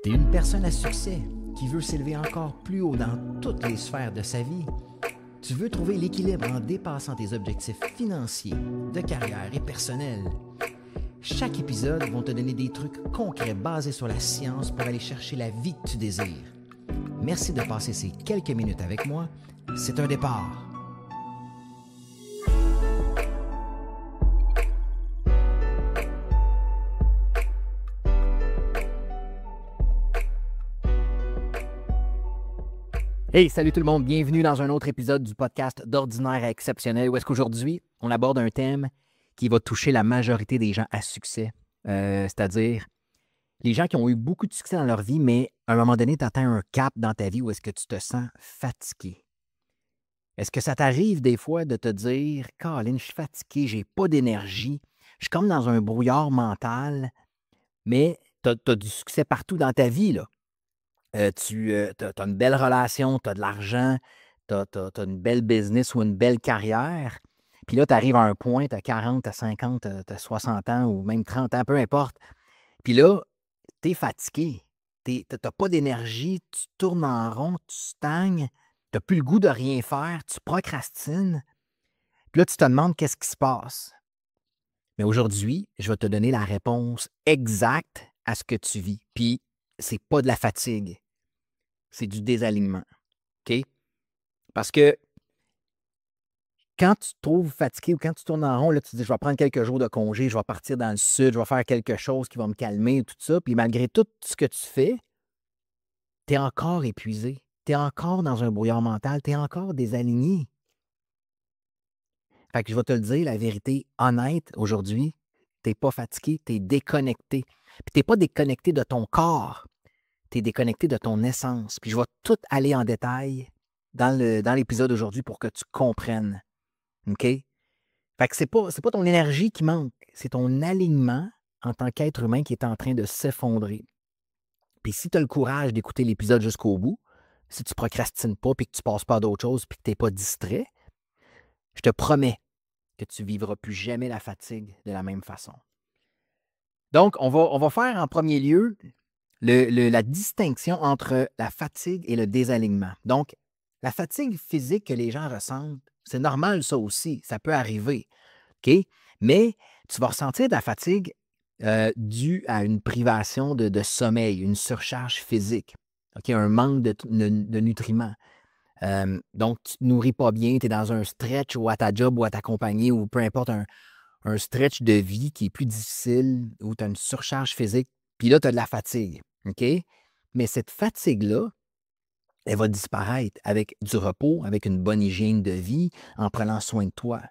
T'es une personne à succès qui veut s'élever encore plus haut dans toutes les sphères de sa vie. Tu veux trouver l'équilibre en dépassant tes objectifs financiers, de carrière et personnels. Chaque épisode va te donner des trucs concrets basés sur la science pour aller chercher la vie que tu désires. Merci de passer ces quelques minutes avec moi. C'est un départ. Hey, salut tout le monde, bienvenue dans un autre épisode du podcast d'Ordinaire à Exceptionnel, où est-ce qu'aujourd'hui, on aborde un thème qui va toucher la majorité des gens à succès, c'est-à-dire les gens qui ont eu beaucoup de succès dans leur vie, mais à un moment donné, tu atteins un cap dans ta vie où est-ce que tu te sens fatigué. Est-ce que ça t'arrive des fois de te dire « Colin, je suis fatigué, j'ai pas d'énergie, je suis comme dans un brouillard mental », mais tu as du succès partout dans ta vie, là. Tu as une belle relation, tu as de l'argent, tu as une belle business ou une belle carrière. Puis là, tu arrives à un point, tu as 40, tu as 50, tu as 60 ans ou même 30 ans, peu importe. Puis là, tu es fatigué. Tu n'as pas d'énergie, tu tournes en rond, tu stagnes, tu n'as plus le goût de rien faire, tu procrastines. Puis là, tu te demandes qu'est-ce qui se passe. Mais aujourd'hui, je vais te donner la réponse exacte à ce que tu vis. Puis, c'est pas de la fatigue. C'est du désalignement, OK? Parce que quand tu te trouves fatigué ou quand tu tournes en rond, là, tu te dis « Je vais prendre quelques jours de congé, je vais partir dans le sud, je vais faire quelque chose qui va me calmer, tout ça. » Puis malgré tout ce que tu fais, tu es encore épuisé. Tu es encore dans un brouillard mental, tu es encore désaligné. Fait que je vais te le dire, la vérité honnête aujourd'hui, tu n'es pas fatigué, tu es déconnecté. Puis tu n'es pas déconnecté de ton corps, tu es déconnecté de ton essence. Puis je vais tout aller en détail dans l'épisode d'aujourd'hui pour que tu comprennes. OK? Fait que c'est pas ton énergie qui manque, c'est ton alignement en tant qu'être humain qui est en train de s'effondrer. Puis si tu as le courage d'écouter l'épisode jusqu'au bout, si tu procrastines pas puis que tu passes pas à d'autres choses puis que tu n'es pas distrait, je te promets que tu ne vivras plus jamais la fatigue de la même façon. Donc, on va faire en premier lieu la distinction entre la fatigue et le désalignement. Donc, la fatigue physique que les gens ressentent, c'est normal ça aussi, ça peut arriver. OK? Mais tu vas ressentir de la fatigue due à une privation de sommeil, une surcharge physique, OK? Un manque de nutriments. Donc, tu ne te nourris pas bien, tu es dans un stretch ou à ta job ou à ta compagnie ou peu importe, un stretch de vie qui est plus difficile où tu as une surcharge physique, puis là, tu as de la fatigue. OK? Mais cette fatigue-là, elle va disparaître avec du repos, avec une bonne hygiène de vie, en prenant soin de toi.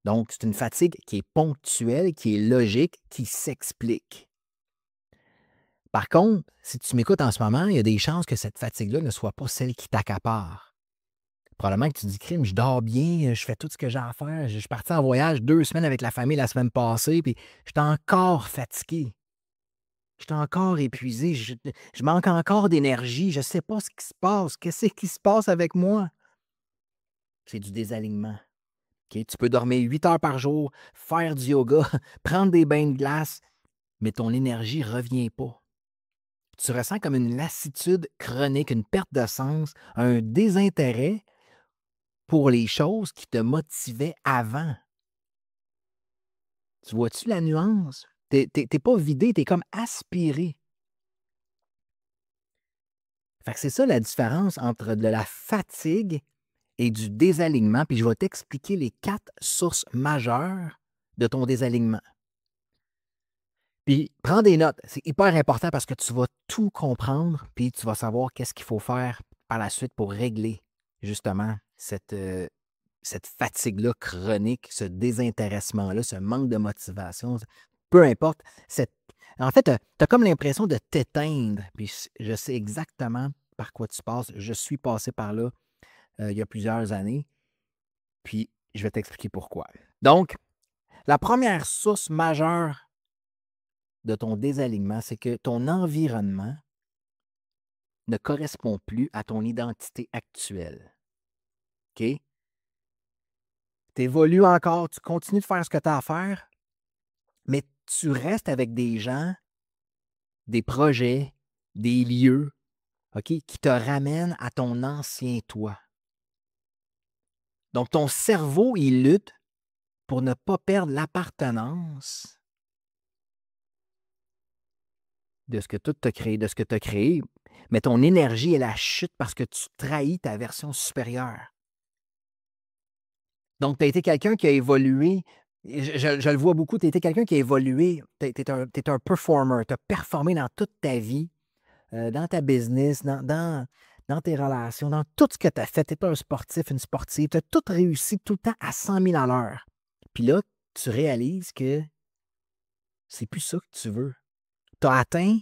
Donc, c'est une fatigue qui est ponctuelle, qui est logique, qui s'explique. Par contre, si tu m'écoutes en ce moment, il y a des chances que cette fatigue-là ne soit pas celle qui t'accapare. Probablement que tu dis, crime, je dors bien, je fais tout ce que j'ai à faire. Je suis parti en voyage 2 semaines avec la famille la semaine passée, puis je suis encore fatigué. Je suis encore épuisé. Je manque encore d'énergie. Je ne sais pas ce qui se passe. Qu'est-ce qui se passe avec moi? C'est du désalignement. Okay? Tu peux dormir 8 heures par jour, faire du yoga, prendre des bains de glace, mais ton énergie ne revient pas. Tu ressens comme une lassitude chronique, une perte de sens, un désintérêt pour les choses qui te motivaient avant. Tu vois-tu la nuance? Tu n'es pas vidé, tu es comme aspiré. Fait que c'est ça la différence entre de la fatigue et du désalignement, puis je vais t'expliquer les 4 sources majeures de ton désalignement. Puis, prends des notes. C'est hyper important parce que tu vas tout comprendre, puis tu vas savoir qu'est-ce qu'il faut faire par la suite pour régler, justement, cette fatigue-là chronique, ce désintéressement-là, ce manque de motivation. Peu importe. En fait, tu as comme l'impression de t'éteindre. Puis, je sais exactement par quoi tu passes. Je suis passé par là il y a plusieurs années. Puis, je vais t'expliquer pourquoi. Donc, la première source majeure de ton désalignement, c'est que ton environnement ne correspond plus à ton identité actuelle. OK? Tu évolues encore, tu continues de faire ce que tu as à faire, mais tu restes avec des gens, des projets, des lieux, OK, qui te ramènent à ton ancien toi. Donc, ton cerveau, il lutte pour ne pas perdre l'appartenance de ce que tout t'a créé, de ce que tu as créé, mais ton énergie, elle la chute parce que tu trahis ta version supérieure. Donc, tu as été quelqu'un qui a évolué. Je le vois beaucoup, tu as été quelqu'un qui a évolué. Tu es un performer. Tu as performé dans toute ta vie, dans ta business, dans tes relations, dans tout ce que tu as fait. Tu es un sportif, une sportive. Tu as tout réussi tout le temps à 100 000 à l'heure. Puis là, tu réalises que c'est plus ça que tu veux. Tu as atteint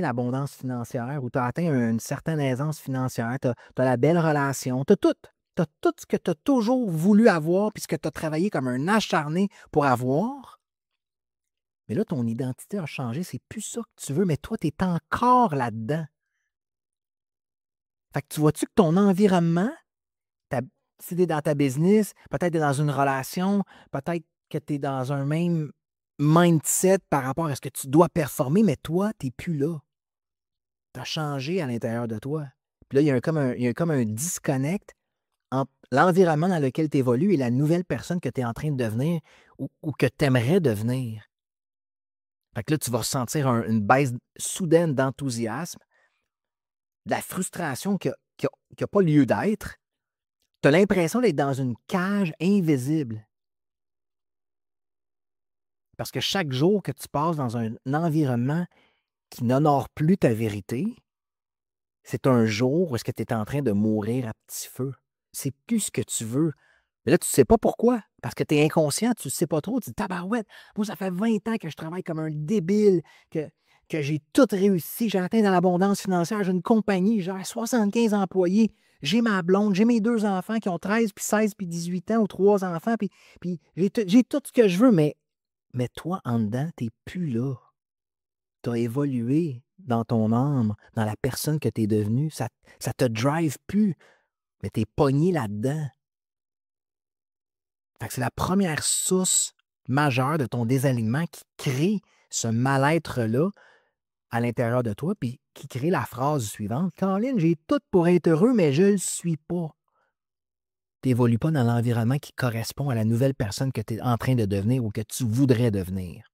l'abondance financière ou tu as atteint une certaine aisance financière, tu as la belle relation, tu as tout. Tu as tout ce que tu as toujours voulu avoir puis ce que tu as travaillé comme un acharné pour avoir. Mais là, ton identité a changé, c'est plus ça que tu veux, mais toi, tu es encore là-dedans. Fait que tu vois-tu que ton environnement, si tu es dans ta business, peut-être tu es dans une relation, peut-être que tu es dans un même mindset par rapport à ce que tu dois performer, mais toi, tu n'es plus là. Tu as changé à l'intérieur de toi. Puis là, il y a comme un disconnect entre l'environnement dans lequel tu évolues et la nouvelle personne que tu es en train de devenir ou que tu aimerais devenir. Fait que là, tu vas ressentir une baisse soudaine d'enthousiasme, de la frustration qui n'a pas lieu d'être. Tu as l'impression d'être dans une cage invisible. Parce que chaque jour que tu passes dans un environnement qui n'honore plus ta vérité, c'est un jour où est-ce que tu es en train de mourir à petit feu. C'est plus ce que tu veux. Mais là, tu ne sais pas pourquoi. Parce que tu es inconscient, tu ne sais pas trop. Tu dis, tabarouette, moi, ça fait 20 ans que je travaille comme un débile, que j'ai tout réussi, j'ai atteint dans l'abondance financière, j'ai une compagnie, j'ai 75 employés, j'ai ma blonde, j'ai mes 2 enfants qui ont 13, puis 16, puis 18 ans, ou 3 enfants, puis j'ai tout ce que je veux, mais toi, en dedans, tu n'es plus là. Tu as évolué dans ton âme, dans la personne que tu es devenue. Ça te drive plus, mais tu es pogné là-dedans. Fait que c'est la première source majeure de ton désalignement qui crée ce mal-être-là à l'intérieur de toi, puis qui crée la phrase suivante. Caroline, j'ai tout pour être heureux, mais je ne le suis pas. Tu n'évolues pas dans l'environnement qui correspond à la nouvelle personne que tu es en train de devenir ou que tu voudrais devenir.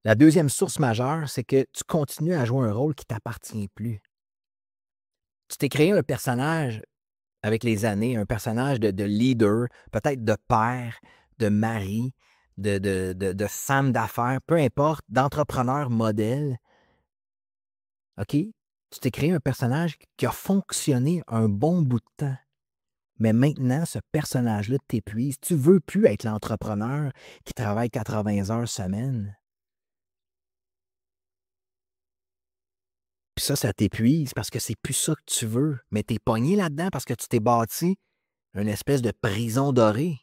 La deuxième source majeure, c'est que tu continues à jouer un rôle qui ne t'appartient plus. Tu t'es créé un personnage avec les années, un personnage de leader, peut-être de père, de mari, de femme d'affaires, peu importe, d'entrepreneur modèle. OK? Tu t'es créé un personnage qui a fonctionné un bon bout de temps. Mais maintenant, ce personnage-là t'épuise. Tu ne veux plus être l'entrepreneur qui travaille 80 heures semaine. Puis ça t'épuise parce que c'est plus ça que tu veux. Mais tu es pogné là-dedans parce que tu t'es bâti une espèce de prison dorée.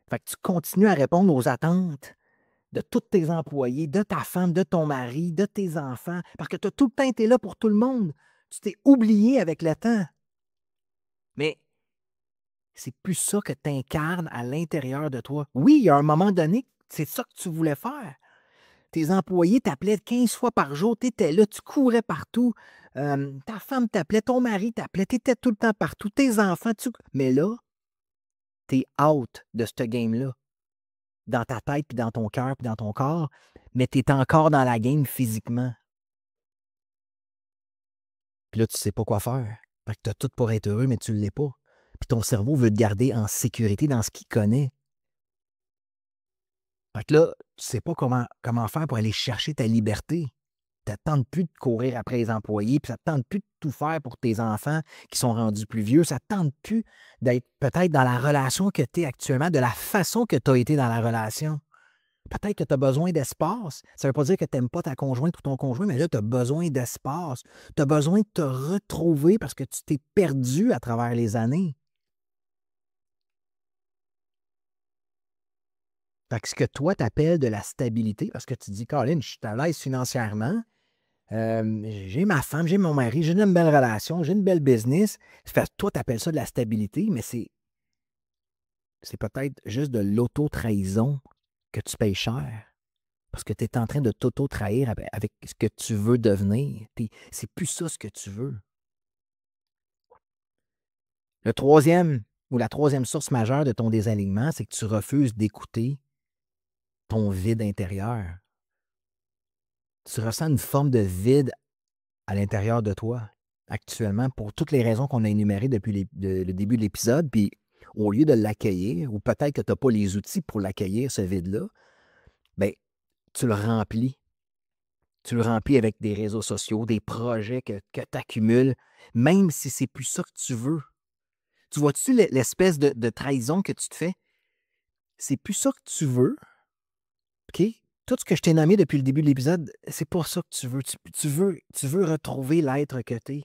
Fait que tu continues à répondre aux attentes de tous tes employés, de ta femme, de ton mari, de tes enfants, parce que tu as tout le temps été là pour tout le monde. Tu t'es oublié avec le temps. Mais c'est plus ça que tu incarnes à l'intérieur de toi. Oui, il y a un moment donné, c'est ça que tu voulais faire. Tes employés t'appelaient 15 fois par jour, tu étais là, tu courais partout. Ta femme t'appelait, ton mari t'appelait, tu étais tout le temps partout, tes enfants, mais là, tu es out de ce game-là. Dans ta tête, puis dans ton cœur, puis dans ton corps, mais tu es encore dans la game physiquement. Puis là, tu ne sais pas quoi faire. Fait que tu as tout pour être heureux, mais tu ne l'es pas. Puis ton cerveau veut te garder en sécurité dans ce qu'il connaît. Fait que là, tu ne sais pas comment faire pour aller chercher ta liberté. Ça ne te tente plus de courir après les employés, puis ça ne te tente plus de tout faire pour tes enfants qui sont rendus plus vieux. Ça ne te tente plus d'être peut-être dans la relation que tu es actuellement, de la façon que tu as été dans la relation. Peut-être que tu as besoin d'espace. Ça ne veut pas dire que tu n'aimes pas ta conjointe ou ton conjoint, mais là, tu as besoin d'espace. Tu as besoin de te retrouver parce que tu t'es perdu à travers les années. Fait que ce que toi, tu appelles de la stabilité, parce que tu dis, Caroline, je suis à l'aise financièrement, j'ai ma femme, j'ai mon mari, j'ai une belle relation, j'ai une belle business. Fait que toi, tu appelles ça de la stabilité, mais c'est peut-être juste de l'auto-trahison que tu payes cher. Parce que tu es en train de t'auto-trahir avec ce que tu veux devenir. C'est plus ça ce que tu veux. Le troisième ou la troisième source majeure de ton désalignement, c'est que tu refuses d'écouter ton vide intérieur. Tu ressens une forme de vide à l'intérieur de toi actuellement pour toutes les raisons qu'on a énumérées depuis le début de l'épisode. Puis au lieu de l'accueillir, ou peut-être que tu n'as pas les outils pour l'accueillir, ce vide-là, bien, tu le remplis. Tu le remplis avec des réseaux sociaux, des projets que tu accumules, même si c'est plus ça que tu veux. Tu vois-tu l'espèce de trahison que tu te fais? C'est plus ça que tu veux, OK? Tout ce que je t'ai nommé depuis le début de l'épisode, c'est pas ça que tu veux. Tu veux retrouver l'être que tu es.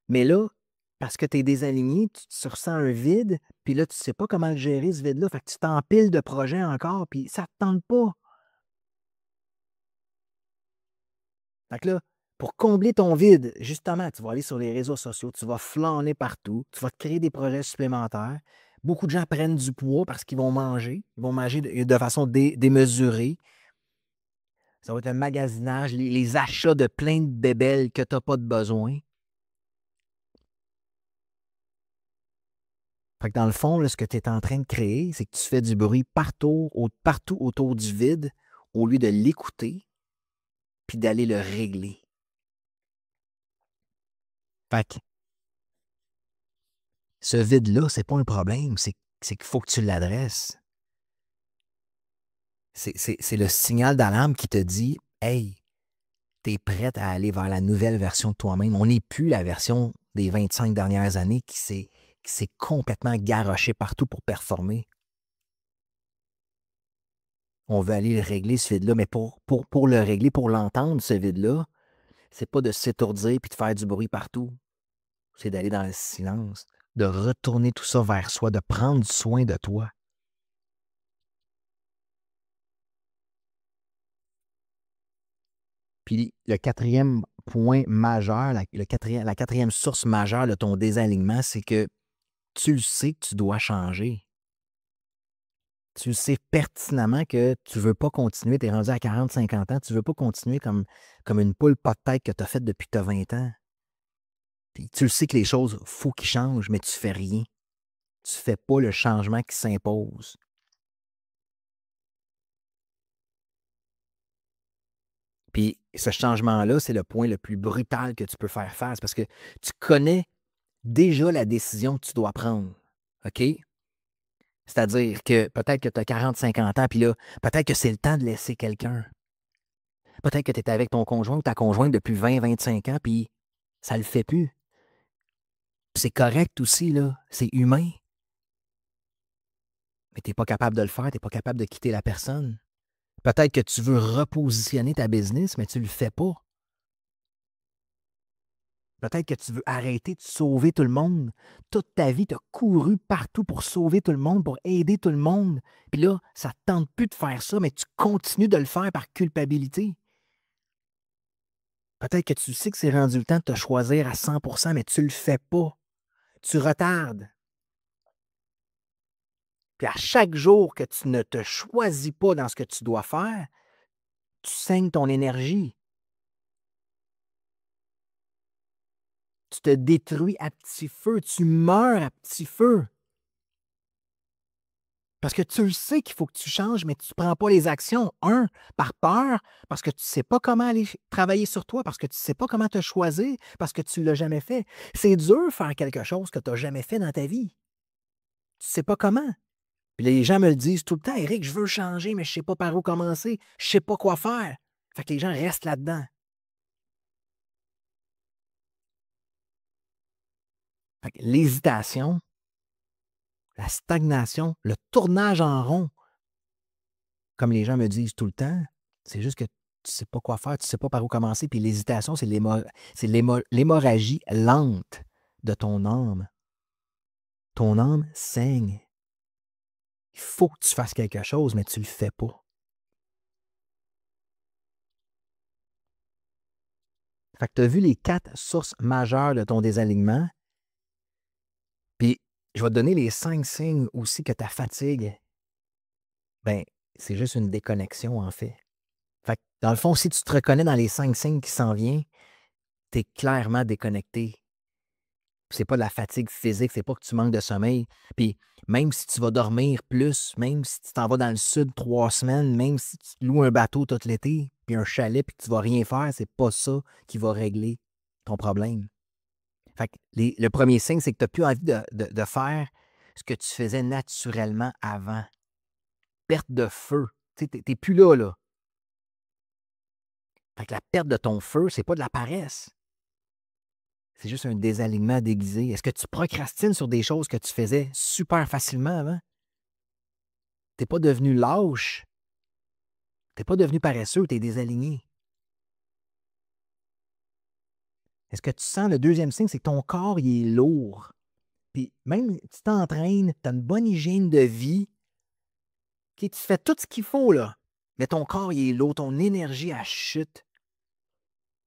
Mais là, parce que tu es désaligné, tu ressens un vide, puis là, tu sais pas comment le gérer, ce vide-là. Fait que tu t'empiles de projets encore, puis ça te tente pas. Fait que là, pour combler ton vide, justement, tu vas aller sur les réseaux sociaux, tu vas flâner partout, tu vas te créer des projets supplémentaires. Beaucoup de gens prennent du poids parce qu'ils vont manger. Ils vont manger de façon démesurée. Ça va être un magasinage, les achats de plein de bébelles que tu n'as pas de besoin. Fait que dans le fond, là, ce que tu es en train de créer, c'est que tu fais du bruit partout autour du vide au lieu de l'écouter puis d'aller le régler. Fait que ce vide-là, c'est pas un problème, c'est qu'il faut que tu l'adresses. C'est le signal d'alarme qui te dit « Hey, tu es prête à aller vers la nouvelle version de toi-même. » On n'est plus la version des 25 dernières années qui s'est complètement garochée partout pour performer. On veut aller le régler, ce vide-là, mais pour le régler, pour l'entendre, ce vide-là, c'est pas de s'étourdir puis de faire du bruit partout. C'est d'aller dans le silence, de retourner tout ça vers soi, de prendre soin de toi. Puis le quatrième point majeur, la quatrième source majeure de ton désalignement, c'est que tu le sais que tu dois changer. Tu le sais pertinemment que tu ne veux pas continuer, tu es rendu à 40-50 ans, tu ne veux pas continuer comme une poule pas de tête que tu as faite depuis que tu as 20 ans. Puis tu le sais que les choses, il faut qu'ils changent, mais tu ne fais rien. Tu ne fais pas le changement qui s'impose. Puis ce changement-là, c'est le point le plus brutal que tu peux faire face parce que tu connais déjà la décision que tu dois prendre. OK? C'est-à-dire que peut-être que tu as 40-50 ans, puis là, peut-être que c'est le temps de laisser quelqu'un. Peut-être que tu es avec ton conjoint ou ta conjointe depuis 20-25 ans, puis ça le fait plus. Puis c'est correct aussi, là. C'est humain. Mais tu n'es pas capable de le faire, tu n'es pas capable de quitter la personne. Peut-être que tu veux repositionner ta business, mais tu ne le fais pas. Peut-être que tu veux arrêter de sauver tout le monde. Toute ta vie, tu as couru partout pour sauver tout le monde, pour aider tout le monde. Puis là, ça ne te tente plus de faire ça, mais tu continues de le faire par culpabilité. Peut-être que tu sais que c'est rendu le temps de te choisir à 100%, mais tu ne le fais pas. Tu retardes. Puis à chaque jour que tu ne te choisis pas dans ce que tu dois faire, tu saignes ton énergie. Tu te détruis à petit feu, tu meurs à petit feu. Parce que tu le sais qu'il faut que tu changes, mais tu ne prends pas les actions. Un, par peur, parce que tu ne sais pas comment aller travailler sur toi, parce que tu ne sais pas comment te choisir, parce que tu ne l'as jamais fait. C'est dur de faire quelque chose que tu n'as jamais fait dans ta vie. Tu ne sais pas comment. Puis les gens me le disent tout le temps, Éric, je veux changer, mais je ne sais pas par où commencer. Je ne sais pas quoi faire. Fait que les gens restent là-dedans. Fait que l'hésitation, la stagnation, le tournage en rond, comme les gens me disent tout le temps, c'est juste que tu ne sais pas quoi faire, tu ne sais pas par où commencer. Puis l'hésitation, c'est l'hémorragie lente de ton âme. Ton âme saigne. Il faut que tu fasses quelque chose, mais tu ne le fais pas. Fait que tu as vu les 4 sources majeures de ton désalignement. Puis je vais te donner les 5 signes aussi que ta fatigue, ben, c'est juste une déconnexion en fait. Fait Dans le fond, si tu te reconnais dans les 5 signes qui s'en viennent, tu es clairement déconnecté. C'est pas de la fatigue physique, c'est pas que tu manques de sommeil. Puis même si tu vas dormir plus, même si tu t'en vas dans le sud 3 semaines, même si tu te loues un bateau tout l'été, puis un chalet, puis que tu vas rien faire, c'est pas ça qui va régler ton problème. Fait que le premier signe, c'est que tu n'as plus envie de faire ce que tu faisais naturellement avant. Perte de feu. Tu sais, tu n'es plus là, là. Fait que la perte de ton feu, c'est pas de la paresse. C'est juste un désalignement déguisé. Est-ce que tu procrastines sur des choses que tu faisais super facilement avant? Tu n'es pas devenu lâche. Tu n'es pas devenu paresseux, tu es désaligné. Est-ce que tu sens le deuxième signe, c'est que ton corps, il est lourd. Puis même, tu t'entraînes, tu as une bonne hygiène de vie. Okay, tu fais tout ce qu'il faut, là. Mais ton corps, il est lourd, ton énergie, elle chute.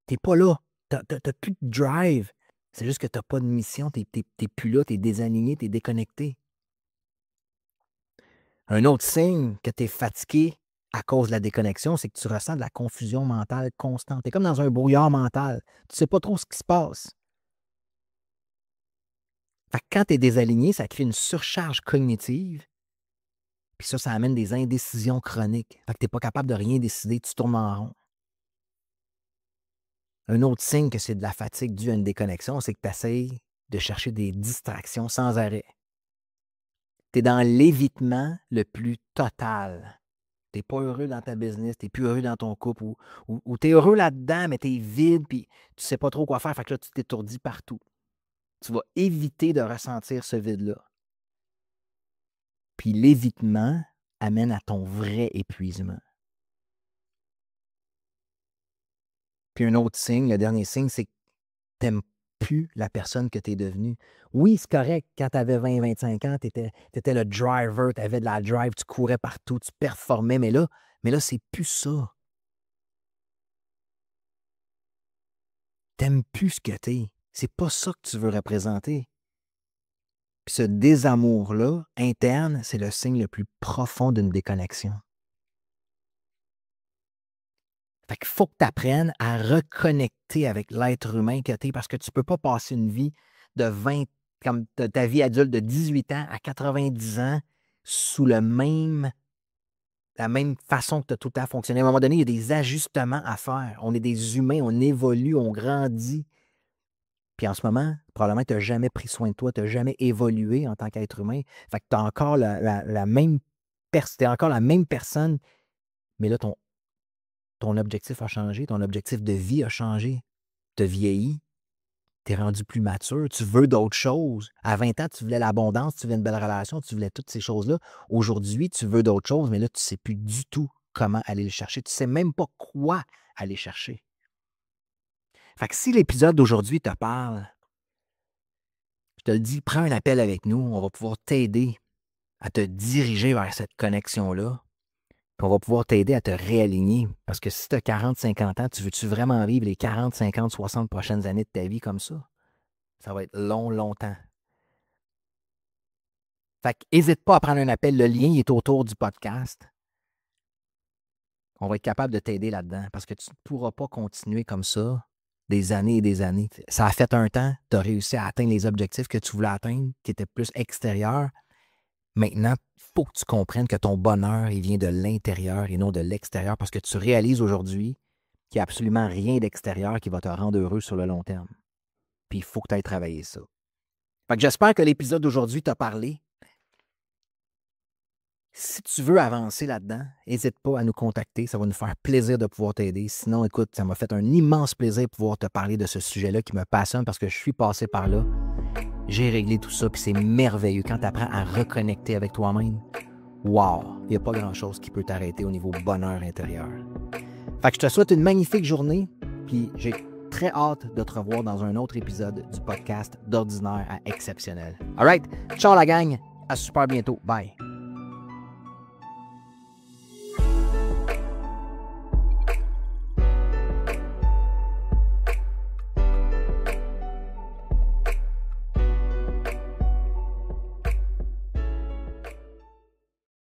Tu n'es pas là. Tu n'as plus de drive. C'est juste que tu n'as pas de mission, tu n'es plus là, tu es désaligné, tu es déconnecté. Un autre signe que tu es fatigué à cause de la déconnexion, c'est que tu ressens de la confusion mentale constante. Tu es comme dans un brouillard mental. Tu ne sais pas trop ce qui se passe. Fait que quand tu es désaligné, ça crée une surcharge cognitive. Puis ça amène des indécisions chroniques. Fait que tu n'es pas capable de rien décider, tu tournes en rond. Un autre signe que c'est de la fatigue due à une déconnexion, c'est que tu essaies de chercher des distractions sans arrêt. Tu es dans l'évitement le plus total. Tu n'es pas heureux dans ta business, tu n'es plus heureux dans ton couple, ou tu es heureux là-dedans, mais tu es vide, puis tu ne sais pas trop quoi faire, fait que là, tu t'étourdis partout. Tu vas éviter de ressentir ce vide-là. Puis l'évitement amène à ton vrai épuisement. Puis un autre signe, le dernier signe, c'est que tu n'aimes plus la personne que tu es devenue. Oui, c'est correct, quand tu avais 20-25 ans, tu étais le driver, tu avais de la drive, tu courais partout, tu performais, mais là c'est plus ça. Tu n'aimes plus ce que tu es. C'est pas ça que tu veux représenter. Puis ce désamour-là, interne, c'est le signe le plus profond d'une déconnexion. Fait qu'il faut que tu apprennes à reconnecter avec l'être humain que tu es parce que tu ne peux pas passer une vie de 20, comme ta vie adulte de 18 ans à 90 ans sous la même façon que tu as tout le temps fonctionné. À un moment donné, il y a des ajustements à faire. On est des humains, on évolue, on grandit. Puis en ce moment, probablement que tu n'as jamais pris soin de toi, tu n'as jamais évolué en tant qu'être humain. Fait que tu as encore la même t'es encore la même personne, mais là, ton objectif a changé, ton objectif de vie a changé. Tu as vieilli, tu es rendu plus mature, tu veux d'autres choses. À 20 ans, tu voulais l'abondance, tu voulais une belle relation, tu voulais toutes ces choses-là. Aujourd'hui, tu veux d'autres choses, mais là, tu ne sais plus du tout comment aller le chercher. Tu ne sais même pas quoi aller chercher. Fait que si l'épisode d'aujourd'hui te parle, je te le dis, prends un appel avec nous, on va pouvoir t'aider à te diriger vers cette connexion-là. Puis on va pouvoir t'aider à te réaligner. Parce que si tu as 40-50 ans, tu veux-tu vraiment vivre les 40, 50, 60 prochaines années de ta vie comme ça? Ça va être long, longtemps. Fait qu'hésite pas à prendre un appel. Le lien est autour du podcast. On va être capable de t'aider là-dedans parce que tu ne pourras pas continuer comme ça des années et des années. Ça a fait un temps, tu as réussi à atteindre les objectifs que tu voulais atteindre, qui étaient plus extérieurs. Maintenant, il faut que tu comprennes que ton bonheur, il vient de l'intérieur et non de l'extérieur parce que tu réalises aujourd'hui qu'il n'y a absolument rien d'extérieur qui va te rendre heureux sur le long terme. Puis il faut que tu ailles travailler ça. Fait que j'espère que l'épisode d'aujourd'hui t'a parlé. Si tu veux avancer là-dedans, n'hésite pas à nous contacter. Ça va nous faire plaisir de pouvoir t'aider. Sinon, écoute, ça m'a fait un immense plaisir de pouvoir te parler de ce sujet-là qui me passionne parce que je suis passé par là. J'ai réglé tout ça, puis c'est merveilleux. Quand tu apprends à reconnecter avec toi-même, wow, il n'y a pas grand-chose qui peut t'arrêter au niveau bonheur intérieur. Fait que je te souhaite une magnifique journée, puis j'ai très hâte de te revoir dans un autre épisode du podcast d'Ordinaire à Exceptionnel. All right, ciao la gang, à super bientôt, bye.